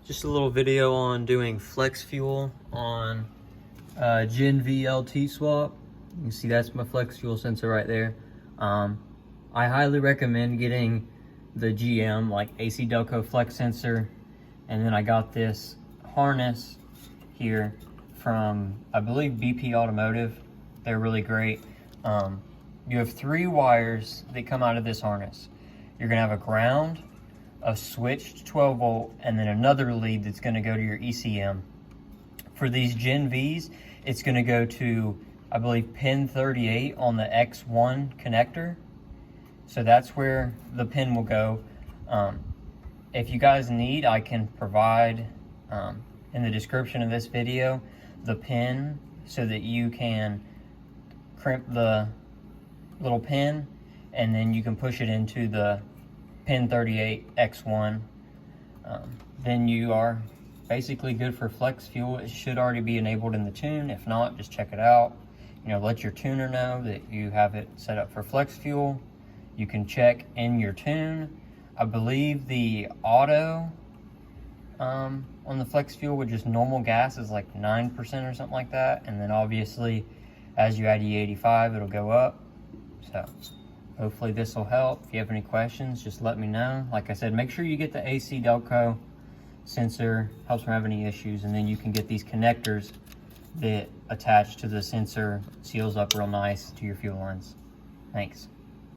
Just a little video on doing flex fuel on Gen V LT swap. You can see that's my flex fuel sensor right there. I highly recommend getting the GM like AC Delco flex sensor, and then I got this harness here from, I believe, BP Automotive. They're really great. You have 3 wires that come out of this harness. You're gonna have a ground, a switched 12 volt, and then another lead that's gonna go to your ECM. For these Gen Vs, it's gonna go to, I believe, pin 38 on the X1 connector. So that's where the pin will go. If you guys need, I can provide in the description of this video the pin so that you can crimp the little pin and then you can push it into the pin 38 X1. Then you are basically good for flex fuel. It should already be enabled in the tune. If not, just check it out. Let your tuner know that you have it set up for flex fuel. You can check in your tune. I believe the auto on the flex fuel with just normal gas is like 9% or something like that. And then obviously as you add E85, it'll go up. So hopefully this will help. If you have any questions, just let me know. Like I said, make sure you get the AC Delco sensor, helps from having any issues, and then you can get these connectors that attach to the sensor, seals up real nice to your fuel lines. Thanks.